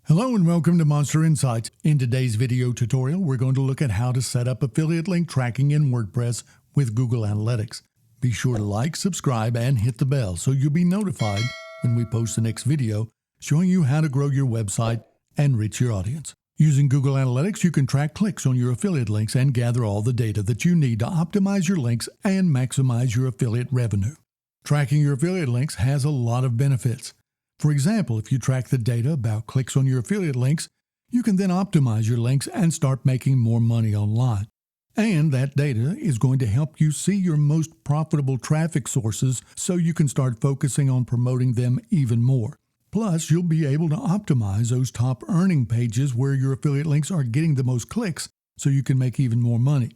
Hello and welcome to Monster Insights. In today's video tutorial, we're going to look at how to set up affiliate link tracking in WordPress with Google Analytics. Be sure to like, subscribe, and hit the bell so you'll be notified when we post the next video showing you how to grow your website and reach your audience. Using Google Analytics, you can track clicks on your affiliate links and gather all the data that you need to optimize your links and maximize your affiliate revenue. Tracking your affiliate links has a lot of benefits. For example, if you track the data about clicks on your affiliate links, you can then optimize your links and start making more money online. And that data is going to help you see your most profitable traffic sources so you can start focusing on promoting them even more. Plus, you'll be able to optimize those top earning pages where your affiliate links are getting the most clicks so you can make even more money.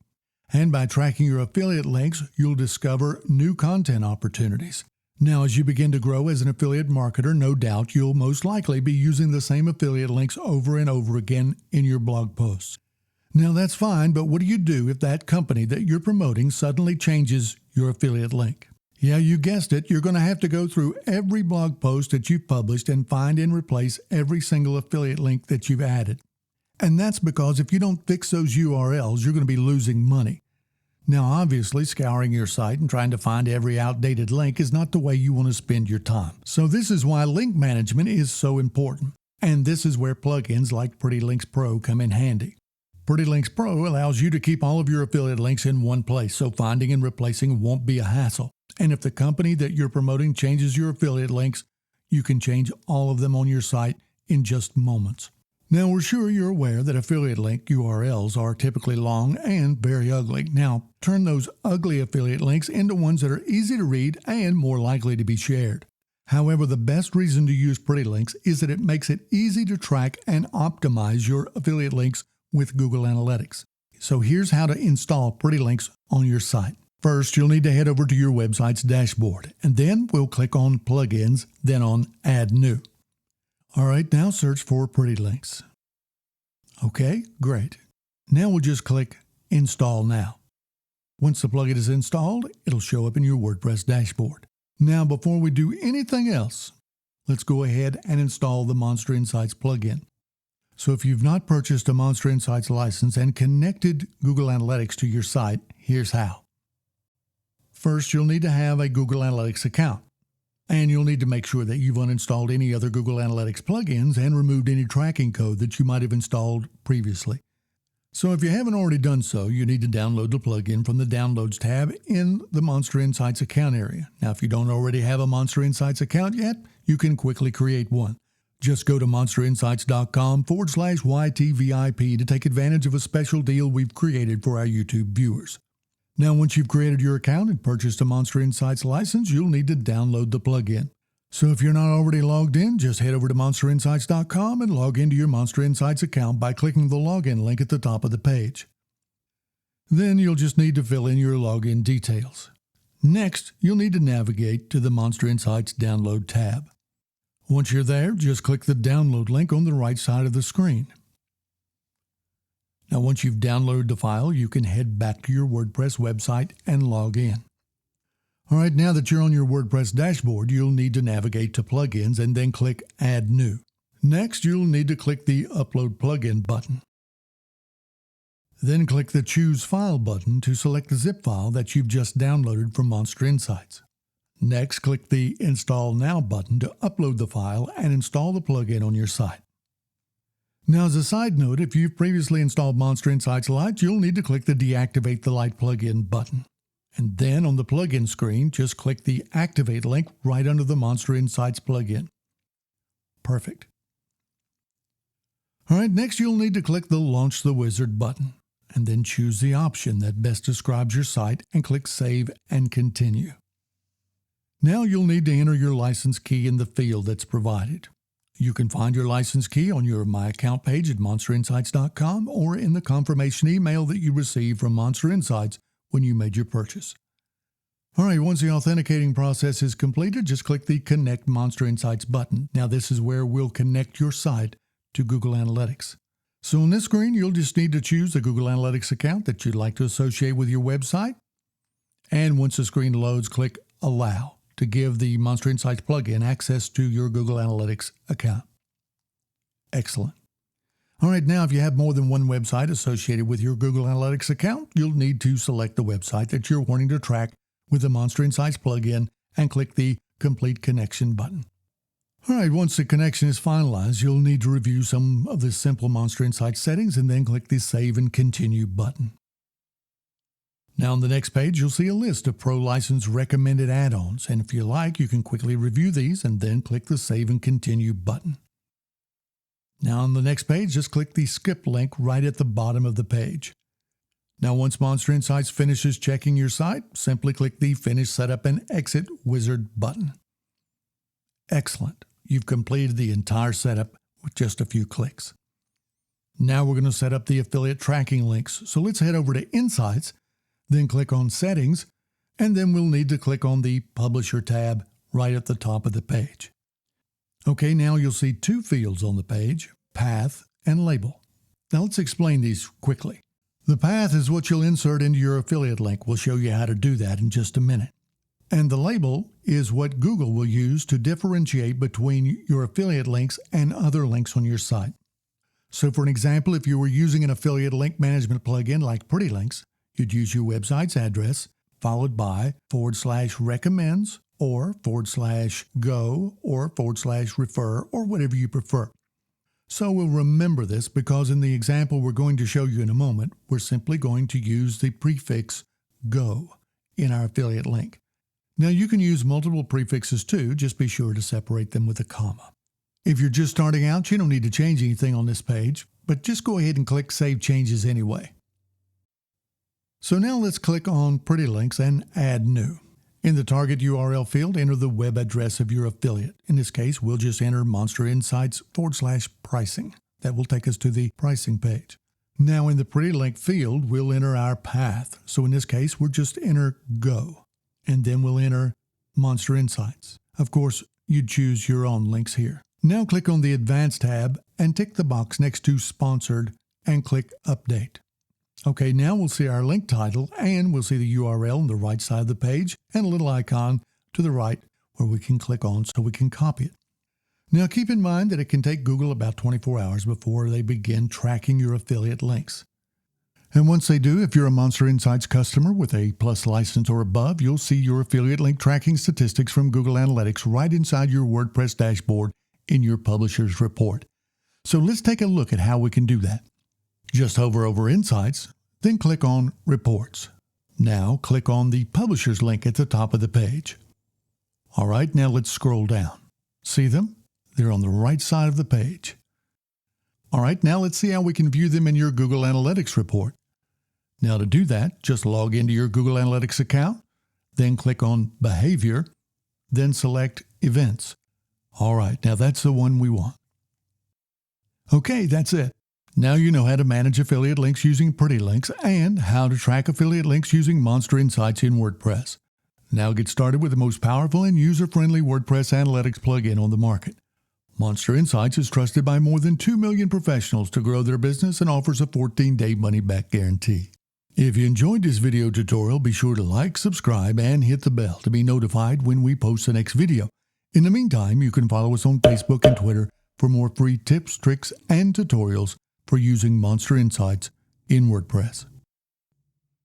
And by tracking your affiliate links, you'll discover new content opportunities. Now, as you begin to grow as an affiliate marketer, no doubt you'll most likely be using the same affiliate links over and over again in your blog posts. Now, that's fine, but what do you do if that company that you're promoting suddenly changes your affiliate link? Yeah, you guessed it. You're going to have to go through every blog post that you've published and find and replace every single affiliate link that you've added. And that's because if you don't fix those URLs, you're going to be losing money. Now, obviously, scouring your site and trying to find every outdated link is not the way you want to spend your time. So this is why link management is so important. And this is where plugins like Pretty Links Pro come in handy. Pretty Links Pro allows you to keep all of your affiliate links in one place, so finding and replacing won't be a hassle. And if the company that you're promoting changes your affiliate links, you can change all of them on your site in just moments. Now, we're sure you're aware that affiliate link URLs are typically long and very ugly. Now, turn those ugly affiliate links into ones that are easy to read and more likely to be shared. However, the best reason to use Pretty Links is that it makes it easy to track and optimize your affiliate links with Google Analytics. So here's how to install Pretty Links on your site. First, you'll need to head over to your website's dashboard, and then we'll click on Plugins, then on Add New. All right, now search for Pretty Links. Okay, great. Now we'll just click Install Now. Once the plugin is installed, it'll show up in your WordPress dashboard. Now, before we do anything else, let's go ahead and install the Monster Insights plugin. So if you've not purchased a Monster Insights license and connected Google Analytics to your site, here's how. First, you'll need to have a Google Analytics account. And you'll need to make sure that you've uninstalled any other Google Analytics plugins and removed any tracking code that you might have installed previously. So if you haven't already done so, you need to download the plugin from the Downloads tab in the Monster Insights account area. Now, if you don't already have a Monster Insights account yet, you can quickly create one. Just go to monsterinsights.com/YTVIP to take advantage of a special deal we've created for our YouTube viewers. Now, once you've created your account and purchased a Monster Insights license, you'll need to download the plugin. So if you're not already logged in, just head over to monsterinsights.com and log into your Monster Insights account by clicking the login link at the top of the page. Then you'll just need to fill in your login details. Next, you'll need to navigate to the Monster Insights Download tab. Once you're there, just click the download link on the right side of the screen. Now, once you've downloaded the file, you can head back to your WordPress website and log in. All right, now that you're on your WordPress dashboard, you'll need to navigate to Plugins and then click Add New. Next, you'll need to click the Upload Plugin button. Then click the Choose File button to select the zip file that you've just downloaded from Monster Insights. Next, click the Install Now button to upload the file and install the plugin on your site. Now, as a side note, if you've previously installed Monster Insights Lite, you'll need to click the Deactivate the Lite plugin button. And then on the plugin screen, just click the Activate link right under the Monster Insights plugin. Perfect. All right, next you'll need to click the Launch the Wizard button, and then choose the option that best describes your site and click Save and Continue. Now you'll need to enter your license key in the field that's provided. You can find your license key on your My Account page at monsterinsights.com or in the confirmation email that you received from Monster Insights when you made your purchase. All right, once the authenticating process is completed, just click the Connect Monster Insights button. Now, this is where we'll connect your site to Google Analytics. So on this screen, you'll just need to choose the Google Analytics account that you'd like to associate with your website. And once the screen loads, click Allow to give the Monster Insights plugin access to your Google Analytics account. Excellent. All right, now if you have more than one website associated with your Google Analytics account, you'll need to select the website that you're wanting to track with the Monster Insights plugin and click the Complete Connection button. All right, once the connection is finalized, you'll need to review some of the simple Monster Insights settings and then click the Save and Continue button. Now on the next page, you'll see a list of Pro License recommended add-ons, and if you like, you can quickly review these and then click the Save and Continue button. Now on the next page, just click the Skip link right at the bottom of the page. Now once Monster Insights finishes checking your site, simply click the Finish Setup and Exit Wizard button. Excellent. You've completed the entire setup with just a few clicks. Now we're going to set up the affiliate tracking links. So let's head over to Insights, then click on Settings, and then we'll need to click on the Publisher tab right at the top of the page. Okay, now you'll see two fields on the page, Path and Label. Now let's explain these quickly. The path is what you'll insert into your affiliate link. We'll show you how to do that in just a minute. And the label is what Google will use to differentiate between your affiliate links and other links on your site. So for an example, if you were using an affiliate link management plugin like Pretty Links, you'd use your website's address followed by /recommends or /go or /refer or whatever you prefer. So we'll remember this because in the example we're going to show you in a moment, we're simply going to use the prefix go in our affiliate link. Now you can use multiple prefixes too, just be sure to separate them with a comma. If you're just starting out, you don't need to change anything on this page, but just go ahead and click Save Changes anyway. So now let's click on Pretty Links and Add New. In the target URL field, enter the web address of your affiliate. In this case, we'll just enter MonsterInsights /pricing. That will take us to the pricing page. Now in the Pretty Link field, we'll enter our path. So in this case, we'll just enter Go. And then we'll enter Monster Insights. Of course, you choose your own links here. Now click on the Advanced tab and tick the box next to Sponsored and click Update. Okay, now we'll see our link title and we'll see the URL on the right side of the page and a little icon to the right where we can click on so we can copy it. Now keep in mind that it can take Google about 24 hours before they begin tracking your affiliate links. And once they do, if you're a Monster Insights customer with a Plus license or above, you'll see your affiliate link tracking statistics from Google Analytics right inside your WordPress dashboard in your publisher's report. So let's take a look at how we can do that. Just hover over Insights, then click on Reports. Now click on the publisher's link at the top of the page. All right, now let's scroll down. See them? They're on the right side of the page. All right, now let's see how we can view them in your Google Analytics report. Now to do that, just log into your Google Analytics account, then click on Behavior, then select Events. All right, now that's the one we want. Okay, that's it. Now you know how to manage affiliate links using Pretty Links and how to track affiliate links using Monster Insights in WordPress. Now get started with the most powerful and user-friendly WordPress analytics plugin on the market. Monster Insights is trusted by more than 2 million professionals to grow their business and offers a 14-day money-back guarantee. If you enjoyed this video tutorial, be sure to like, subscribe, and hit the bell to be notified when we post the next video. In the meantime, you can follow us on Facebook and Twitter for more free tips, tricks, and tutorials for using Monster Insights in WordPress.